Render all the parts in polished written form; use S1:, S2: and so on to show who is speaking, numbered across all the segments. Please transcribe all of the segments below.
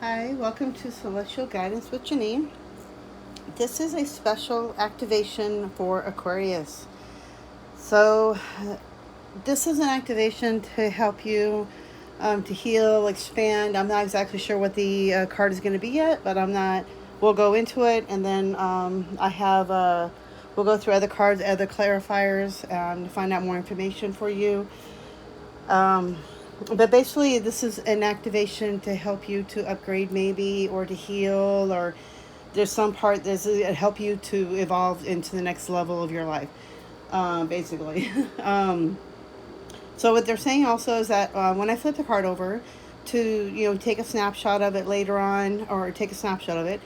S1: Hi, welcome to Celestial Guidance with Janine. This is a special activation for Aquarius. So, this is an activation to help you to heal, expand. I'm not exactly sure what the card is going to be yet, but I'm not. We'll go into it, and then we'll go through other cards, other clarifiers, to find out more information for you. But basically, this is an activation to help you to upgrade, maybe, or to heal, or there's some part that's help you to evolve into the next level of your life, basically. So what they're saying also is that when I flip the card over, to take a snapshot of it later on, or take a snapshot of it,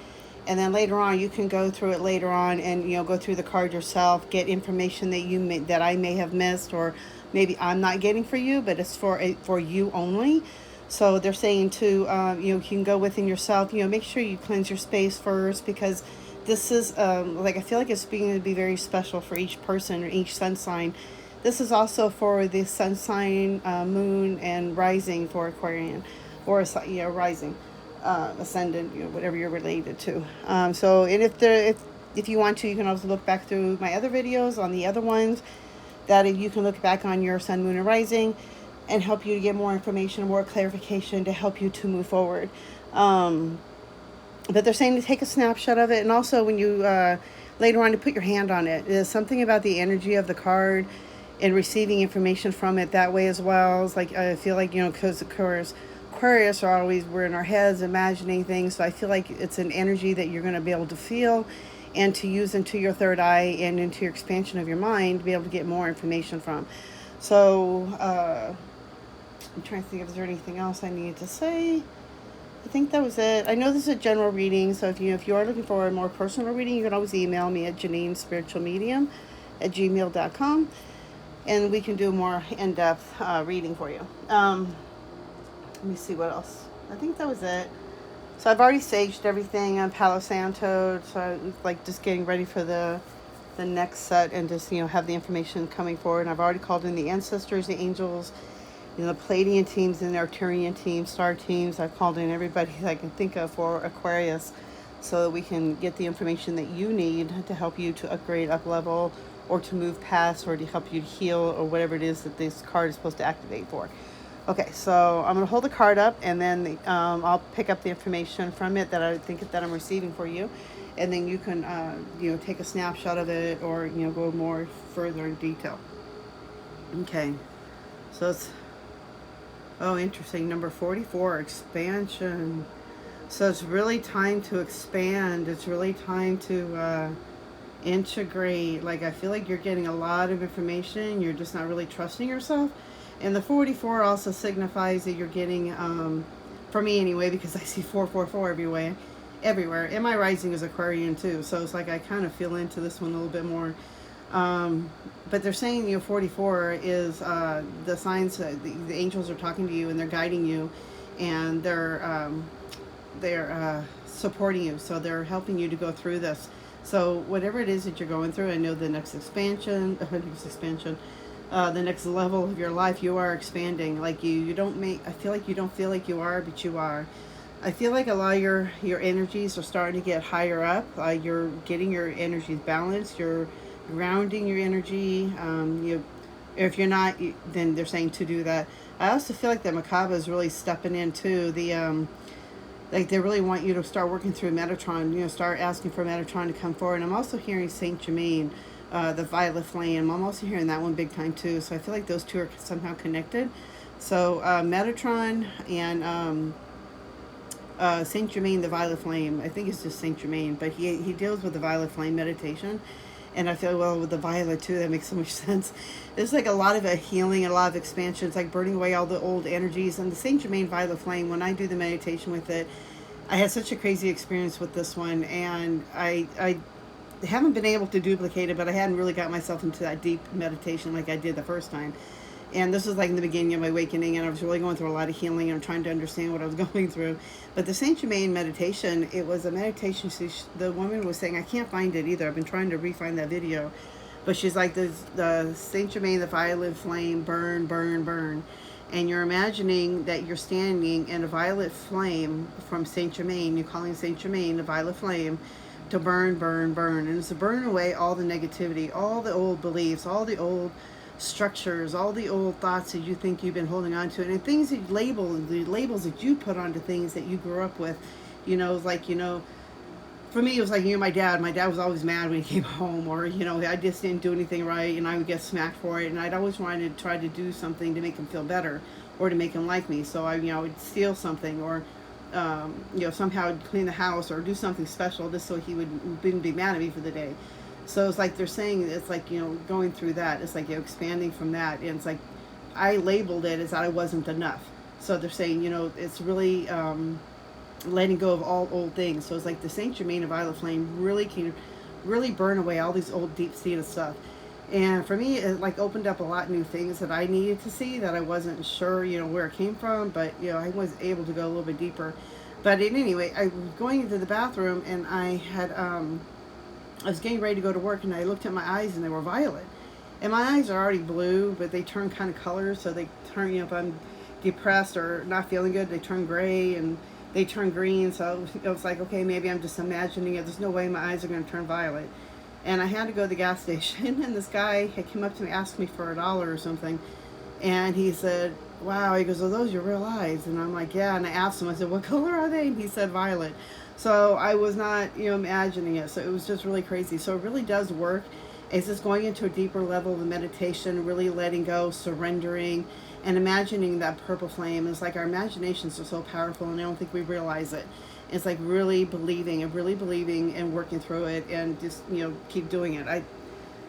S1: and then later on you can go through it later on and go through the card yourself, get information that I may have missed, or maybe I'm not getting for you, but it's for you only. So they're saying to you can go within yourself, make sure you cleanse your space first, because this is I feel like it's being to be very special for each person or each sun sign. This is also for the sun sign, moon, and rising for Aquarian, or rising, ascendant, whatever you're related to. So, and if you want to, you can also look back through my other videos on the other ones. That you can look back on your sun, moon, and rising, and help you to get more information, more clarification to help you to move forward. But they're saying to take a snapshot of it, and also when you later on to put your hand on it. There's something about the energy of the card and receiving information from it that way as well. It's like I feel like because Aquarius are always, we're in our heads imagining things, so I feel like it's an energy that you're going to be able to feel and to use into your third eye and into your expansion of your mind to be able to get more information from. So I'm trying to think if there's anything else I needed to say. I think that was it. I know this is a general reading, so if you are looking for a more personal reading, you can always email me at JanineSpiritualMedium@gmail.com, and we can do a more in-depth reading for you. Let me see what else. I think that was it. So I've already saged everything on Palo Santo, so I'm just getting ready for the next set, and just have the information coming forward. And I've already called in the ancestors, the angels, the Palladian teams and the Arcturian teams, star teams. I've called in everybody that I can think of for Aquarius, so that we can get the information that you need to help you to upgrade, up level, or to move past, or to help you to heal, or whatever it is that this card is supposed to activate for. Okay, so I'm going to hold the card up, and then I'll pick up the information from it that I think that I'm receiving for you, and then you can take a snapshot of it, or go more further in detail. Okay, so it's interesting. Number 44, expansion. So it's really time to expand. It's really time to integrate. Like, I feel like you're getting a lot of information. You're just not really trusting yourself. And the 44 also signifies that you're getting, for me anyway, because I see 444 everywhere. And my rising is Aquarian too. So it's like I kind of feel into this one a little bit more. But they're saying 44 is the signs that the angels are talking to you, and they're guiding you, and they're supporting you. So they're helping you to go through this. So whatever it is that you're going through, I know the next expansion, the next level of your life, you are expanding. Like I feel like you don't feel like you are, but you are. I feel like a lot of your energies are starting to get higher up. You're getting your energies balanced. You're grounding your energy. If you're not, then they're saying to do that. I also feel like the Macabre is really stepping in too. Like they really want you to start working through Metatron. Start asking for Metatron to come forward. And I'm also hearing Saint Germain, the Violet Flame. I'm also hearing that one big time too. So I feel like those two are somehow connected. So Metatron and Saint Germain, the Violet Flame. I think it's just Saint Germain, but he deals with the Violet Flame meditation. And I feel, well, with the violet too, that makes so much sense. There's like a lot of a healing and a lot of expansion. It's like burning away all the old energies. And the Saint Germain Violet Flame, when I do the meditation with it, I had such a crazy experience with this one. And I haven't been able to duplicate it, but I hadn't really got myself into that deep meditation like I did the first time. And this was like in the beginning of my awakening, and I was really going through a lot of healing, and I'm trying to understand what I was going through. But the Saint Germain meditation, it was a meditation. The woman was saying, I can't find it either. I've been trying to re-find that video. But she's like, the Saint Germain, the Violet Flame, burn, burn, burn. and you're imagining that you're standing in a violet flame from Saint Germain. You're calling Saint Germain a violet flame to burn, burn, burn, and it's to burn away all the negativity, all the old beliefs, all the old structures, all the old thoughts that you think you've been holding on to, and things that you label, the labels that you put onto things that you grew up with. Like, for me, it was like, my dad was always mad when he came home, or, I just didn't do anything right, and I would get smacked for it, and I'd always wanted to try to do something to make him feel better, or to make him like me. So I would steal something, or, somehow I'd clean the house, or do something special just so he wouldn't be mad at me for the day. So it's like they're saying, it's like, going through that, it's like, expanding from that, and it's like, I labeled it as that I wasn't enough. So they're saying, it's really, letting go of all old things. So it's like the Saint Germain of Violet Flame really can really burn away all these old deep-seated stuff. And for me, it like opened up a lot of new things that I needed to see, that I wasn't sure, where it came from, but, I was able to go a little bit deeper. But anyway, I was going into the bathroom, and I was getting ready to go to work, and I looked at my eyes, and they were violet. And my eyes are already blue, but they turn kind of colors. So they turn, if I'm depressed or not feeling good, they turn gray, and they turn green. So it was like, okay, maybe I'm just imagining it. There's no way my eyes are going to turn violet. And I had to go to the gas station, and this guy had come up to me, asked me for $1 or something. And he said, wow, he goes, are those your real eyes? And I'm like, yeah. And I asked him, I said, what color are they? And he said violet. So I was not, imagining it. So it was just really crazy. So it really does work. It's just going into a deeper level of the meditation, really letting go, surrendering, and imagining that purple flame. It's like our imaginations are so powerful, and I don't think we realize it. It's like really believing and working through it, and just, keep doing it.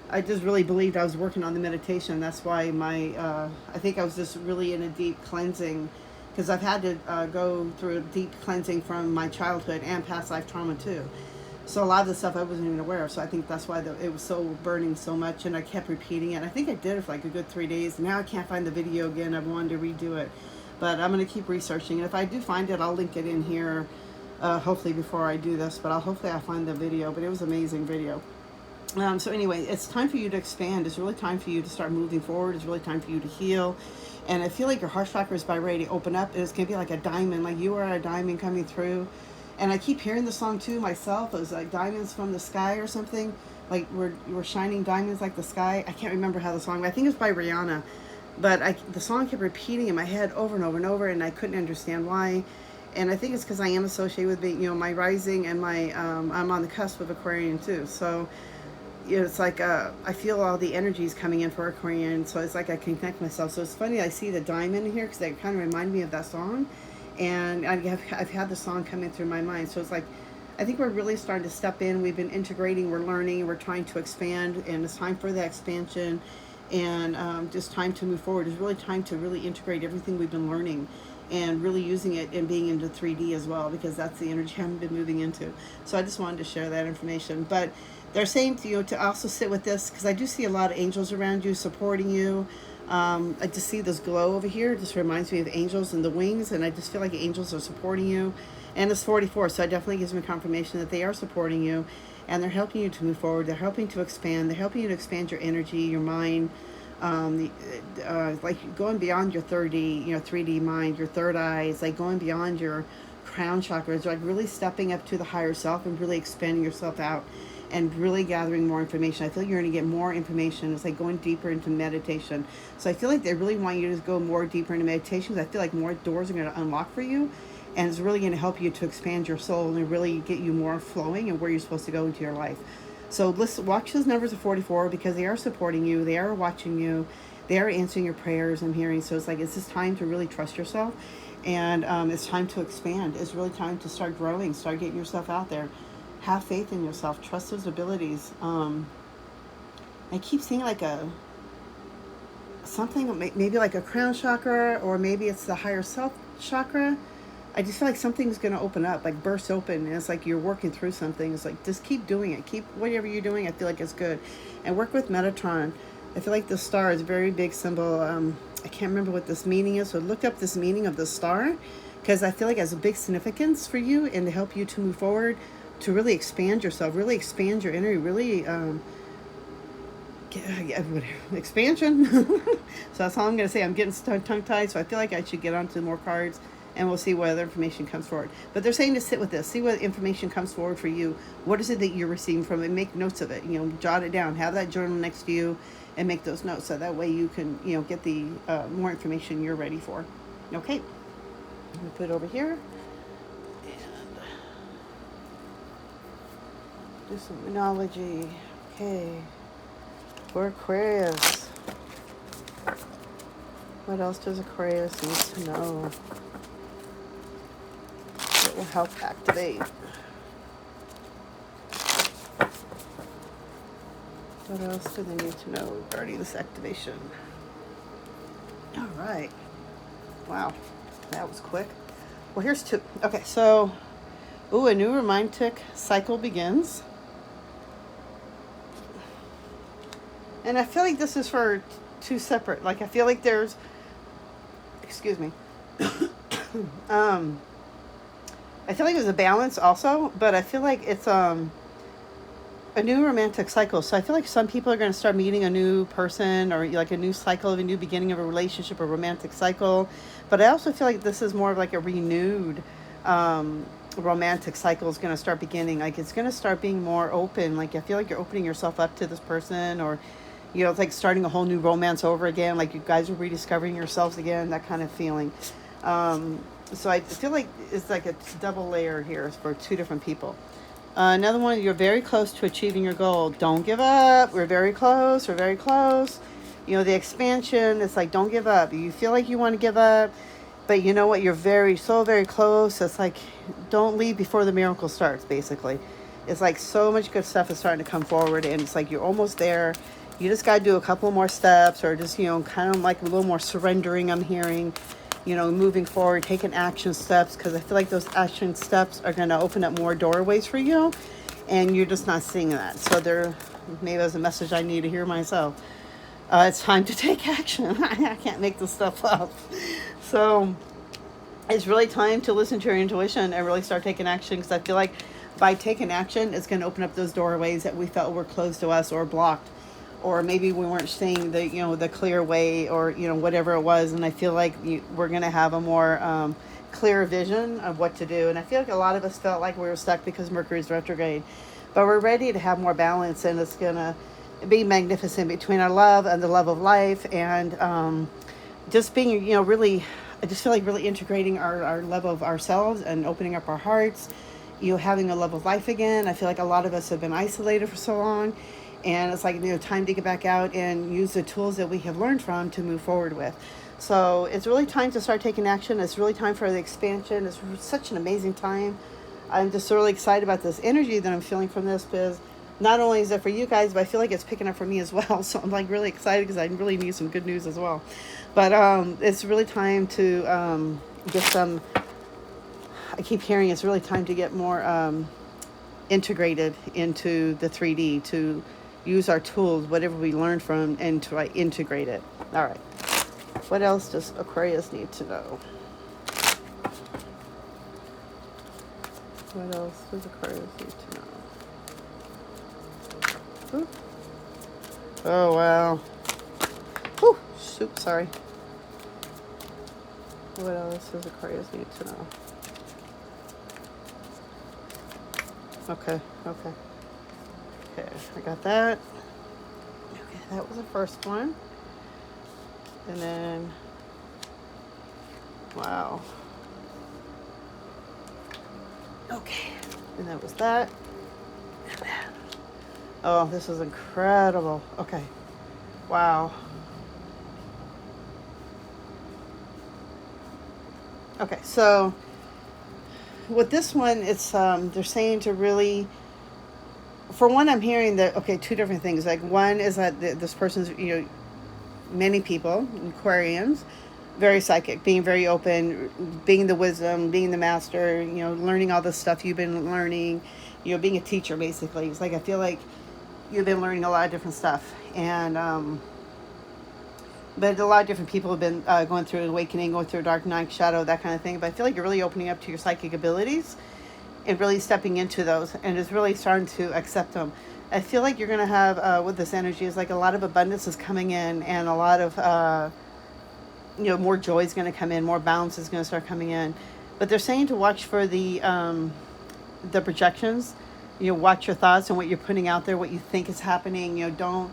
S1: I just really believed I was working on the meditation. That's why I think I was just really in a deep cleansing, because I've had to go through a deep cleansing from my childhood and past life trauma too. So a lot of the stuff I wasn't even aware of. So I think that's why it was so burning so much, and I kept repeating it. I think I did it for like a good 3 days. Now I can't find the video again. I wanted to redo it, but I'm going to keep researching. And if I do find it, I'll link it in here, hopefully before I do this. But hopefully I'll find the video. But it was an amazing video. So anyway, it's time for you to expand. It's really time for you to start moving forward. It's really time for you to heal. And I feel like your heart chakra is about ready to open up. It's going to be like a diamond, like you are a diamond coming through. And I keep hearing the song too myself. It was like diamonds from the sky or something. Like we're shining diamonds like the sky. I can't remember how the song, but I think it was by Rihanna. But the song kept repeating in my head over and over and over, and I couldn't understand why. And I think it's because I am associated with being, my rising, and my I'm on the cusp of Aquarian too. So it's like I feel all the energies coming in for Aquarian. So it's like I can connect myself. So it's funny, I see the diamond in here because they kind of remind me of that song. And I've had the song come in through my mind. So it's like, I think we're really starting to step in. We've been integrating, we're learning, we're trying to expand, and it's time for the expansion, and just time to move forward. It's really time to really integrate everything we've been learning, and really using it and being into 3D as well, because that's the energy I've been moving into. So I just wanted to share that information. But they're saying to you to also sit with this, because I do see a lot of angels around you supporting you. I just see this glow over here. It just reminds me of angels and the wings, and I just feel like angels are supporting you. And it's 44, so it definitely gives me confirmation that they are supporting you, and they're helping you to move forward. They're helping to expand. They're helping you to expand your energy, your mind, like going beyond your 3D mind, your third eye. It's like going beyond your crown chakra. It's like really stepping up to the higher self and really expanding yourself out, and really gathering more information. I feel like you're going to get more information. It's like going deeper into meditation. So I feel like they really want you to go more deeper into meditation, because I feel like more doors are going to unlock for you, and it's really going to help you to expand your soul and really get you more flowing and where you're supposed to go into your life. So listen, watch those numbers of 44, because they are supporting you. They are watching you. They are answering your prayers, I'm hearing. So it's like, it's just time to really trust yourself, and it's time to expand. It's really time to start growing, start getting yourself out there. Have faith in yourself. Trust those abilities. I keep seeing like something, maybe like a crown chakra, or maybe it's the higher self chakra. I just feel like something's going to open up, like burst open, and it's like you're working through something. It's like, just keep doing it. Keep whatever you're doing. I feel like it's good. And work with Metatron. I feel like the star is a very big symbol. I can't remember what this meaning is, so look up this meaning of the star, because I feel like it has a big significance for you, and to help you to move forward, to really expand yourself, really expand your energy, really expansion. So that's all I'm going to say. I'm getting tongue-tied, so I feel like I should get onto more cards, and we'll see what other information comes forward. But they're saying to sit with this, see what information comes forward for you. What is it that you're receiving from it? Make notes of it. Jot it down. Have that journal next to you, and make those notes, so that way you can, get the more information you're ready for. Okay. I'm going to put it over here. And do some Moonology. Okay. For Aquarius. What else does Aquarius need to know? It will help activate. What else do they need to know regarding this activation? All right. Wow. That was quick. Well, here's two. Okay, so, a new romantic cycle begins. And I feel like this is for two separate. Like, I feel like there's, excuse me. I feel like there's a balance also, but I feel like it's a new romantic cycle. So I feel like some people are going to start meeting a new person, or like a new cycle of a new beginning of a relationship or romantic cycle. But I also feel like this is more of like a renewed romantic cycle is going to start beginning. Like, it's going to start being more open. Like, I feel like you're opening yourself up to this person, or it's like starting a whole new romance over again. Like, you guys are rediscovering yourselves again, that kind of feeling. So I feel like it's like a double layer here for two different people. Another one, you're very close to achieving your goal. Don't give up. We're very close. We're very close. The expansion, it's like, don't give up. You feel like you want to give up, but you know what? You're very close. It's like, don't leave before the miracle starts, basically. It's like so much good stuff is starting to come forward, and it's like you're almost there. You just got to do a couple more steps, or just, kind of like a little more surrendering, I'm hearing. Moving forward, taking action steps, because I feel like those action steps are going to open up more doorways for you, and you're just not seeing that. So maybe there's a message I need to hear myself. It's time to take action. I can't make this stuff up. So it's really time to listen to your intuition and really start taking action, because I feel like by taking action, it's going to open up those doorways that we felt were closed to us or blocked. Or maybe we weren't seeing the clear way, or, whatever it was. And I feel like we're going to have a more clear vision of what to do. And I feel like a lot of us felt like we were stuck because Mercury's retrograde. But we're ready to have more balance, and it's going to be magnificent between our love and the love of life. And just being, really, I just feel like really integrating our love of ourselves and opening up our hearts, having a love of life again. I feel like a lot of us have been isolated for so long. And it's like, time to get back out and use the tools that we have learned from to move forward with. So it's really time to start taking action. It's really time for the expansion. It's such an amazing time. I'm just really excited about this energy that I'm feeling from this, because not only is it for you guys, but I feel like it's picking up for me as well. So I'm like really excited, because I really need some good news as well. But it's really time to get some, I keep hearing it's really time to get more integrated into the 3D, to use our tools, whatever we learned from, and to integrate it. All right. What else does Aquarius need to know? What else does Aquarius need to know? Ooh. Oh, wow. Whew. Shoot, sorry. What else does Aquarius need to know? Okay. Okay, I got that. Okay, that was the first one. And then, wow. Okay, and that was that. And then, oh, this is incredible. Okay, wow. Okay, so with this one, it's they're saying to really, for one, I'm hearing that, okay, two different things. Like, one is that this person's, many people, Aquarians, very psychic, being very open, being the wisdom, being the master, learning all the stuff you've been learning, being a teacher, basically. It's like, I feel like you've been learning a lot of different stuff. And, but a lot of different people have been going through awakening, going through dark night, shadow, that kind of thing. But I feel like you're really opening up to your psychic abilities and really stepping into those, and is really starting to accept them. I feel like you're going to have, with this energy, is like a lot of abundance is coming in, and a lot of, more joy is going to come in, more balance is going to start coming in. But they're saying to watch for the projections. Watch your thoughts and what you're putting out there, what you think is happening. Don't,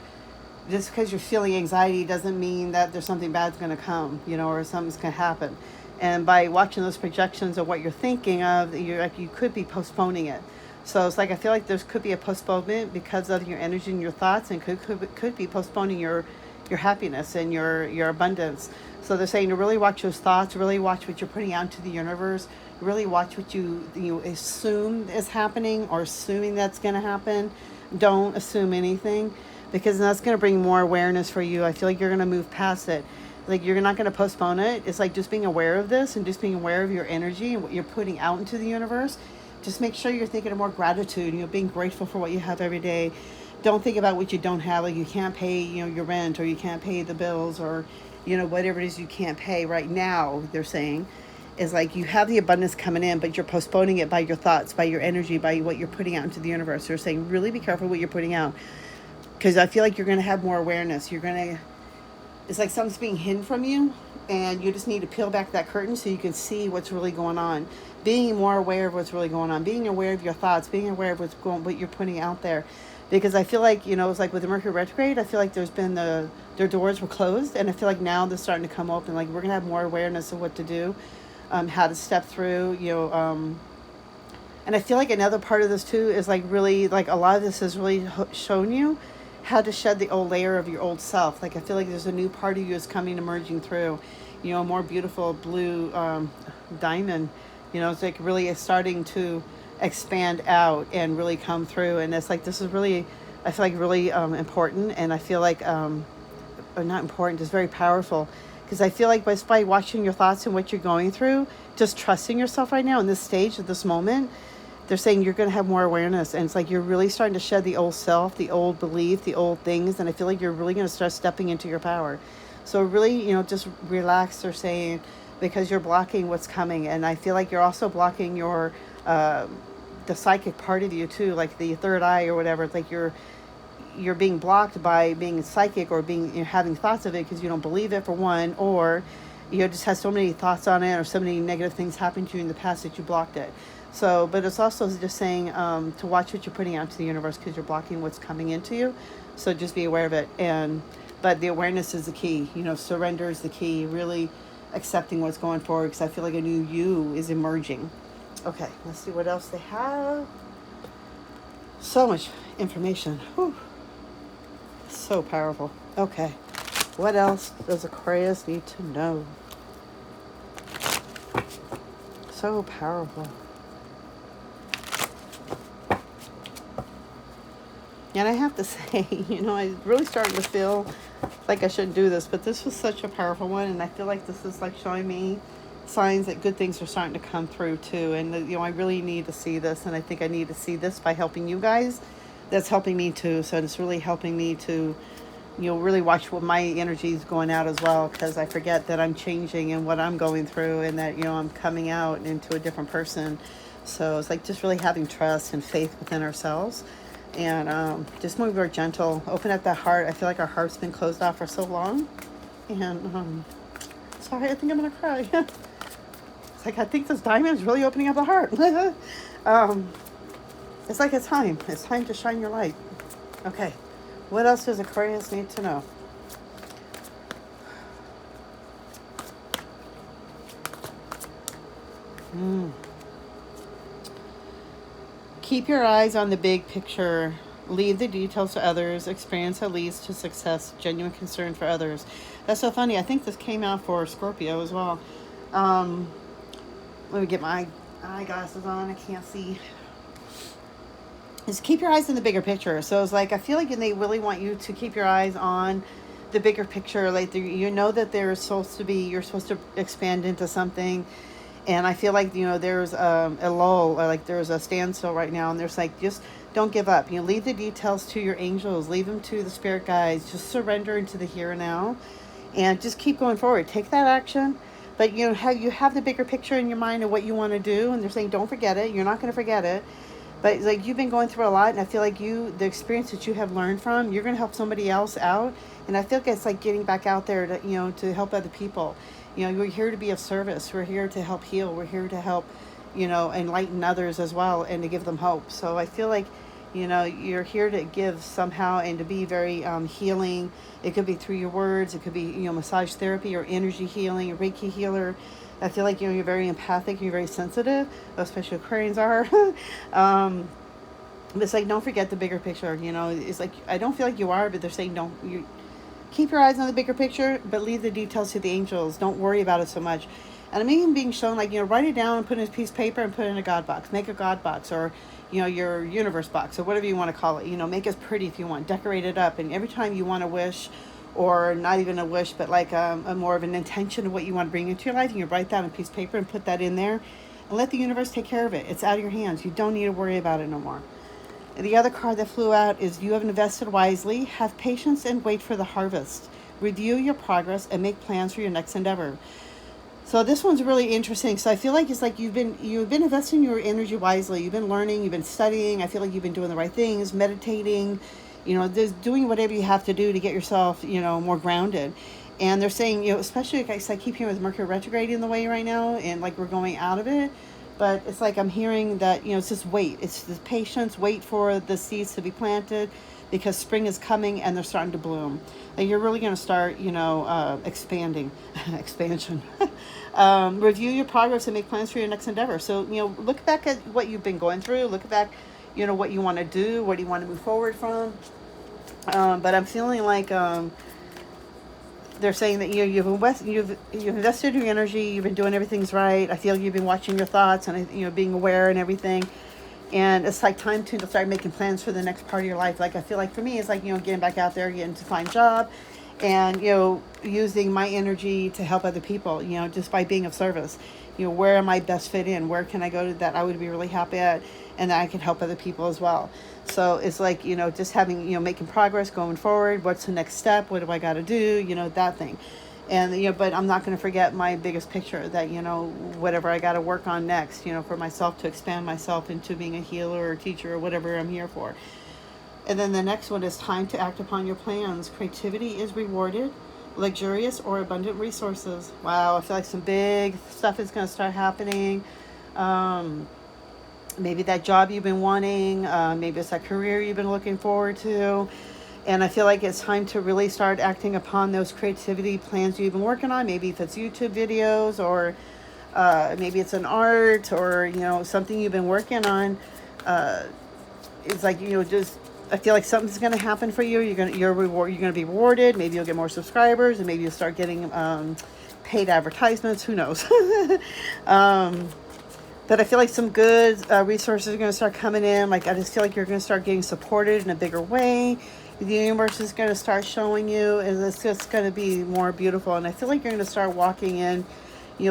S1: just because you're feeling anxiety doesn't mean that there's something bad's going to come, or something's going to happen. And by watching those projections of what you're thinking of, you could be postponing it. So it's like, I feel like there could be a postponement because of your energy and your thoughts, and could be postponing your happiness and your abundance. So they're saying to really watch those thoughts, really watch what you're putting out into the universe, really watch what you assume is happening or assuming that's going to happen. Don't assume anything, because that's going to bring more awareness for you. I feel like you're going to move past it. Like, you're not going to postpone it. It's like just being aware of this and just being aware of your energy and what you're putting out into the universe. Just make sure you're thinking of more gratitude, being grateful for what you have every day. Don't think about what you don't have, like you can't pay, your rent, or you can't pay the bills, or, whatever it is you can't pay right now, they're saying. Is like, you have the abundance coming in, but you're postponing it by your thoughts, by your energy, by what you're putting out into the universe. They're saying really be careful what you're putting out, because I feel like you're going to have more awareness. It's like something's being hidden from you, and you just need to peel back that curtain so you can see what's really going on. Being more aware of what's really going on, being aware of your thoughts, being aware of what you're putting out there. Because I feel like, it's like with the Mercury retrograde, I feel like their doors were closed, and I feel like now they're starting to come open. Like, we're going to have more awareness of what to do, how to step through, and I feel like another part of this too is like, really, like, a lot of this has really shown you how to shed the old layer of your old self. Like, I feel like there's a new part of you is emerging through, a more beautiful blue diamond. It's like really starting to expand out and really come through. And it's like, this is really, I feel like, really important. And I feel like, or not important, just very powerful. Because I feel like by watching your thoughts and what you're going through, just trusting yourself right now in this stage, at this moment, they're saying you're going to have more awareness. And it's like, you're really starting to shed the old self, the old belief, the old things. And I feel like you're really going to start stepping into your power. So really, just relax, they're saying, because you're blocking what's coming. And I feel like you're also blocking your, the psychic part of you too, like the third eye or whatever. It's like you're being blocked by being psychic, or being, having thoughts of it because you don't believe it, for one, or just have so many thoughts on it, or so many negative things happened to you in the past that you blocked it. So, but it's also just saying to watch what you're putting out to the universe, because you're blocking what's coming into you. So just be aware of it. But the awareness is the key. Surrender is the key. Really accepting what's going forward, because I feel like a new you is emerging. Okay, let's see what else they have. So much information. Whew. So powerful. Okay, what else does Aquarius need to know? So powerful. And I have to say, I'm really starting to feel like I shouldn't do this, but this was such a powerful one, and I feel like this is like showing me signs that good things are starting to come through too. And I really need to see this, and I think I need to see this by helping you guys. That's helping me too. So it's really helping me to, really watch what my energy is going out as well, because I forget that I'm changing and what I'm going through, and that I'm coming out into a different person. So it's like just really having trust and faith within ourselves. And just more very gentle. Open up that heart. I feel like our heart's been closed off for so long. And sorry, I think I'm gonna cry. It's like, I think this diamond is really opening up the heart. It's like it's time. It's time to shine your light. Okay, what else does Aquarius need to know? Keep your eyes on the big picture. Leave the details to others. Experience that leads to success. Genuine concern for others. That's so funny. I think this came out for Scorpio as well. Let me get my eyeglasses on. I can't see. Is keep your eyes in the bigger picture. So it's like, I feel like they really want you to keep your eyes on the bigger picture. Like, that you're supposed to expand into something. And I feel like, there's a lull, or like there's a standstill right now. And there's like, just don't give up. Leave the details to your angels. Leave them to the spirit guides. Just surrender into the here and now. And just keep going forward. Take that action. But, you have the bigger picture in your mind of what you want to do. And they're saying, don't forget it. You're not going to forget it. But like you've been going through a lot, and I feel like the experience that you have learned from, you're going to help somebody else out. And I feel like it's like getting back out there to, to help other people. We're here to be of service. We're here to help heal. We're here to help, enlighten others as well, and to give them hope. So I feel like, you're here to give somehow, and to be very healing. It could be through your words. It could be, massage therapy or energy healing, a Reiki healer. I feel like, you're very empathic, you're very sensitive, especially Aquarians are. But it's like, don't forget the bigger picture. It's like, I don't feel like you are, but they're saying, don't, you keep your eyes on the bigger picture, but leave the details to the angels. Don't worry about it so much. And I'm even being shown, like, write it down and put it in a piece of paper and put it in a God box. Make a God box, or, your universe box, or whatever you want to call it. Make it pretty if you want. Decorate it up. And every time you want to wish, or not even a wish, but like a more of an intention of what you want to bring into your life, and you write that on a piece of paper and put that in there, and let the universe take care of it. It's out of your hands. You don't need to worry about it no more. And the other card that flew out is, you have invested wisely, have patience, and wait for the harvest. Review your progress and make plans for your next endeavor. So this one's really interesting. So I feel like it's like you've been investing your energy wisely. You've been learning, you've been studying. I feel like you've been doing the right things, meditating, just doing whatever you have to do to get yourself, more grounded. And they're saying, especially like I keep hearing with Mercury retrograde in the way right now, and like we're going out of it. But it's like I'm hearing that, it's just wait. It's just patience, wait for the seeds to be planted, because spring is coming and they're starting to bloom. And you're really going to start, expanding, expansion. Review your progress and make plans for your next endeavor. So, look back at what you've been going through. Look back, what you want to do, what do you want to move forward from. But I'm feeling like they're saying that you've invested your energy. You've been doing everything's right. I feel you've been watching your thoughts and being aware and everything. And it's like time to start making plans for the next part of your life. Like I feel like for me, it's like getting back out there, getting to find a job, and using my energy to help other people. Just by being of service. Where am I best fit in? Where can I go to that I would be really happy at, and that I can help other people as well. So it's like, just having, making progress, going forward. What's the next step? What do I got to do? That thing. And, but I'm not going to forget my biggest picture, that, whatever I got to work on next, for myself, to expand myself into being a healer or teacher or whatever I'm here for. And then the next one is, time to act upon your plans. Creativity is rewarded. Luxurious or abundant resources. Wow, I feel like some big stuff is going to start happening. Maybe that job you've been wanting. Maybe it's that career you've been looking forward to. And I feel like it's time to really start acting upon those creativity plans you've been working on. Maybe if it's YouTube videos, or maybe it's an art, or, something you've been working on. It's like, just, I feel like something's going to happen for you. You're going to be rewarded. Maybe you'll get more subscribers, and maybe you'll start getting paid advertisements. Who knows? But I feel like some good resources are going to start coming in. Like, I just feel like you're going to start getting supported in a bigger way. The universe is going to start showing you, and it's just going to be more beautiful. And I feel like you're going to start walking in,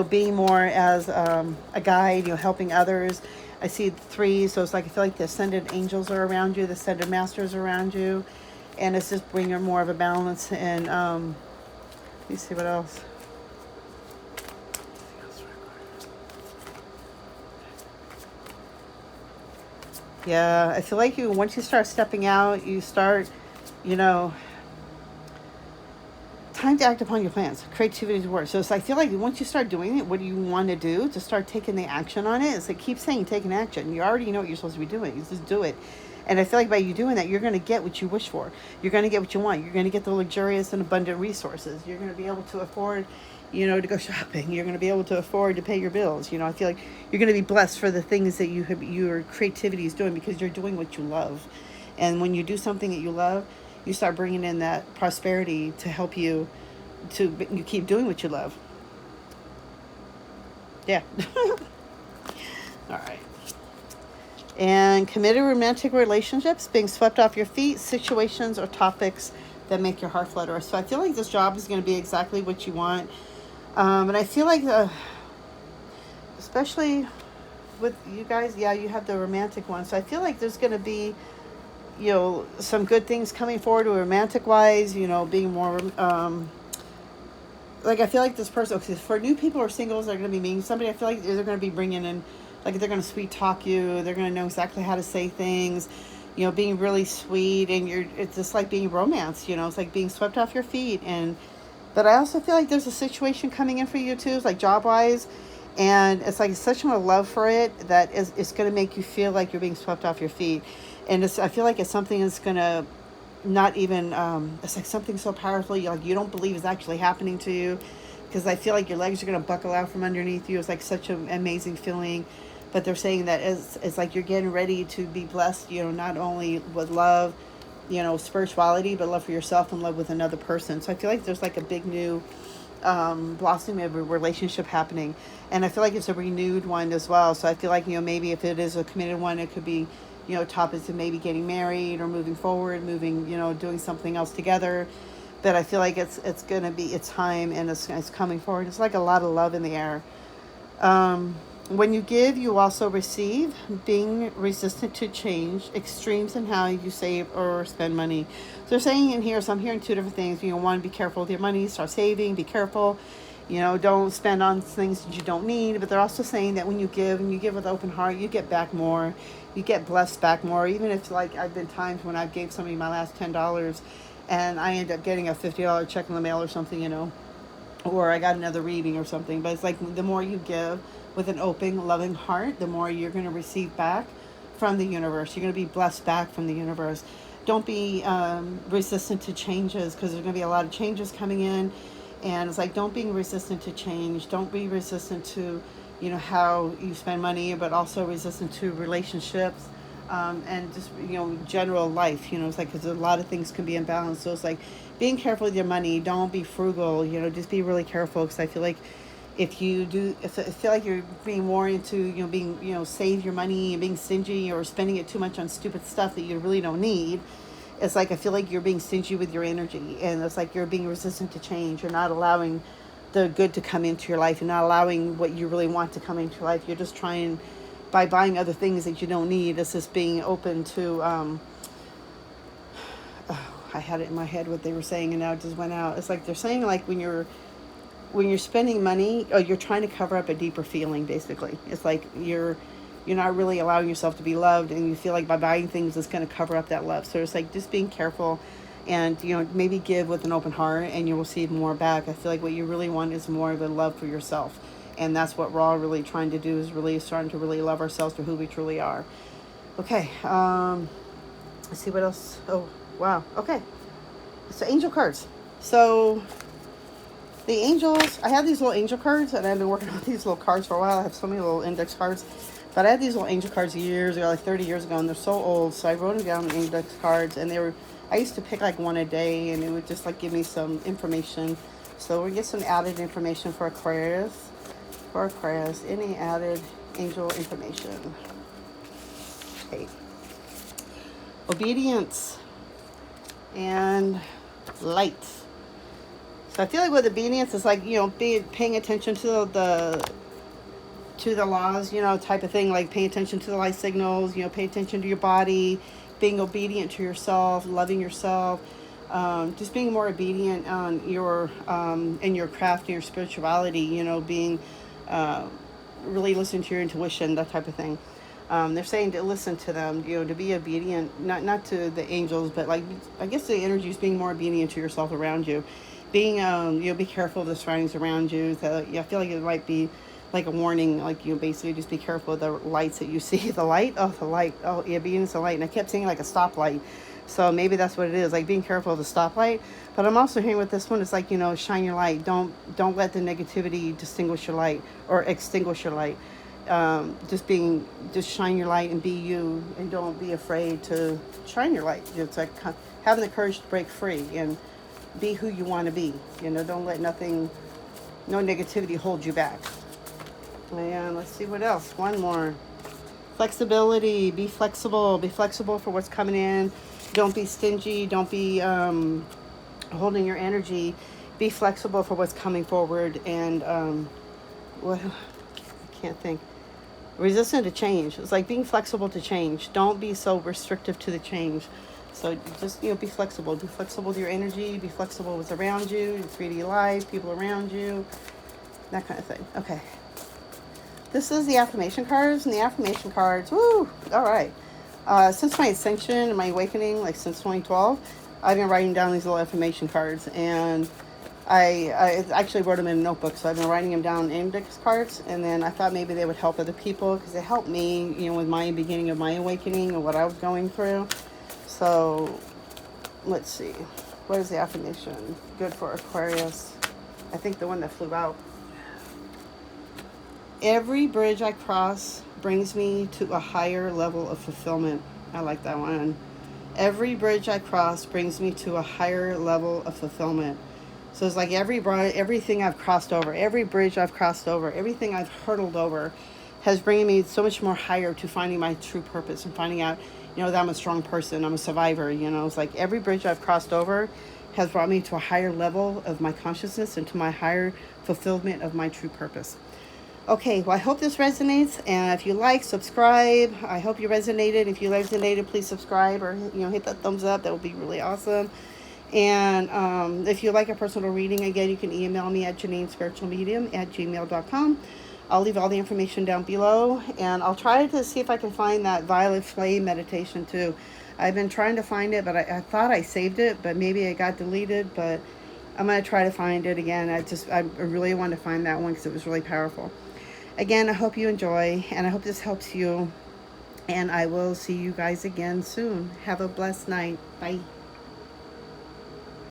S1: being more as a guide, helping others. I see 3, so it's like I feel like the ascended angels are around you, the ascended masters are around you, and it's just bringing more of a balance. And let me see what else. Yeah, I feel like once you start stepping out, you start, time to act upon your plans. Creativity is work. So it's, I feel like once you start doing it, what do you want to do to start taking the action on it? It's like, keep saying taking action. You already know what you're supposed to be doing. You just do it. And I feel like by you doing that, you're going to get what you wish for. You're going to get what you want. You're going to get the luxurious and abundant resources. You're going to be able to afford, to go shopping. You're going to be able to afford to pay your bills. I feel like you're going to be blessed for the things that your creativity is doing, because you're doing what you love. And when you do something that you love, you start bringing in that prosperity to help you you keep doing what you love. Yeah. All right. And committed romantic relationships, being swept off your feet, situations or topics that make your heart flutter. So I feel like this job is going to be exactly what you want. And I feel like, especially with you guys, yeah, you have the romantic one. So I feel like there's going to be, some good things coming forward romantic wise, being more, like I feel like this person, okay, for new people or singles that are going to be meeting somebody, I feel like they're going to be bringing in like they're going to sweet talk you. They're going to know exactly how to say things, you know, being really sweet. And it's just like being romance, you know, it's like being swept off your feet. And but I also feel like there's a situation coming in for you too, it's like job wise. And it's like such a love for it that it's going to make you feel like you're being swept off your feet. And I feel like it's something that's going to not even, it's like something so powerful, you don't believe is actually happening to you. Because I feel like your legs are going to buckle out from underneath you. It's like such an amazing feeling. But they're saying that it's like you're getting ready to be blessed, you know, not only with love, you know, spirituality, but love for yourself and love with another person. So I feel like there's like a big new blossoming of a relationship happening. And I feel like it's a renewed one as well. So I feel like, you know, maybe if it is a committed one, it could be, you know, topics of maybe getting married or moving forward, you know, doing something else together. But I feel like it's going to be, it's time, and it's coming forward. It's like a lot of love in the air. When you give, you also receive. Being resistant to change, extremes in how you save or spend money. So they're saying in here, so I'm hearing two different things. You know, one, be careful with your money, start saving, be careful. You know, don't spend on things that you don't need. But they're also saying that when you give, and you give with open heart, you get back more. You get blessed back more. Even if, like, I've been times when I gave somebody my last $10, and I end up getting a $50 check in the mail or something, you know, or I got another reading or something. But it's like the more you give with an open, loving heart, the more you're going to receive back from the universe. You're going to be blessed back from the universe. Don't be resistant to changes, because there's going to be a lot of changes coming in. And it's like, don't be resistant to change. Don't be resistant to, you know, how you spend money, but also resistant to relationships. And just, you know, general life, you know, it's like, because a lot of things can be imbalanced. So it's like being careful with your money. Don't be frugal, you know, just be really careful. Because I feel like if you do, if I feel like you're being more into, you know, being, you know, save your money and being stingy or spending it too much on stupid stuff that you really don't need, it's like I feel like you're being stingy with your energy. And it's like you're being resistant to change. You're not allowing the good to come into your life. You're not allowing what you really want to come into your life. You're just trying, by buying other things that you don't need. It's just being open to, I had it in my head what they were saying, and now it just went out. It's like they're saying, like, when you're spending money, or you're trying to cover up a deeper feeling, basically. It's like you're not really allowing yourself to be loved, and you feel like by buying things it's going to cover up that love. So it's like just being careful, and, you know, maybe give with an open heart, and you'll receive more back. I feel like what you really want is more of a love for yourself. And that's what we're all really trying to do, is really starting to really love ourselves for who we truly are. Okay, let's see what else. Oh, wow. Okay, so angel cards. So the angels, I have these little angel cards, and I've been working on these little cards for a while. I have so many little index cards. But I had these little angel cards years ago, like 30 years ago, and they're so old. So I wrote them down in index cards, and I used to pick like one a day, and it would just like give me some information. So we'll get some added information for Aquarius. For Aquarius, any added angel information? Okay. Obedience and light. So I feel like with obedience, it's like, you know, paying attention to the laws, you know, type of thing, like paying attention to the light signals, you know, pay attention to your body, being obedient to yourself, loving yourself, just being more obedient on your in your craft and your spirituality, you know, being really listening to your intuition, that type of thing. They're saying to listen to them, you know, to be obedient, not to the angels, but like, I guess the energy is being more obedient to yourself around you. Being, you know, be careful of the surroundings around you. So, yeah, I feel like it might be like a warning, like, you know, basically just be careful of the lights that you see. The light, yeah, being the light. And I kept saying like a stoplight. So maybe that's what it is, like being careful of the stoplight. But I'm also hearing with this one, it's like, you know, shine your light. Don't let the negativity distinguish your light or extinguish your light. Just shine your light and be you, and don't be afraid to shine your light. It's like having the courage to break free and be who you want to be. You know, don't let no negativity hold you back. And let's see what else. One more. Flexibility. Be flexible. Be flexible for what's coming in. Don't be stingy. Don't be holding your energy. Be flexible for what's coming forward. And what? I can't think. Resistant to change. It's like being flexible to change. Don't be so restrictive to the change. So just, you know, be flexible. Be flexible with your energy. Be flexible with around you, your 3D life, people around you, that kind of thing. Okay. This is the affirmation cards, and the affirmation cards, woo, all right. Since my ascension and my awakening, like since 2012, I've been writing down these little affirmation cards, and I actually wrote them in a notebook, so I've been writing them down in index cards, and then I thought maybe they would help other people because they helped me, with my beginning of my awakening and what I was going through. So, let's see. What is the affirmation? Good for Aquarius. I think the one that flew out. Every bridge I cross brings me to a higher level of fulfillment. I like that one. Every bridge I cross brings me to a higher level of fulfillment. So it's like everything I've crossed over, every bridge I've crossed over, everything I've hurdled over has bringing me so much more higher to finding my true purpose and finding out, that I'm a strong person, I'm a survivor. It's like every bridge I've crossed over has brought me to a higher level of my consciousness and to my higher fulfillment of my true purpose. Okay, well, I hope this resonates, and if you like, subscribe. I hope you resonated. If you resonated, please subscribe or, hit that thumbs up. That would be really awesome. And if you like a personal reading, again, you can email me at JanineSpiritualMedium@gmail.com. I'll leave all the information down below, and I'll try to see if I can find that violet flame meditation too. I've been trying to find it, but I thought I saved it, but maybe it got deleted, but I'm going to try to find it again. I really want to find that one because it was really powerful. Again, I hope you enjoy, and I hope this helps you, and I will see you guys again soon. Have a blessed night. Bye.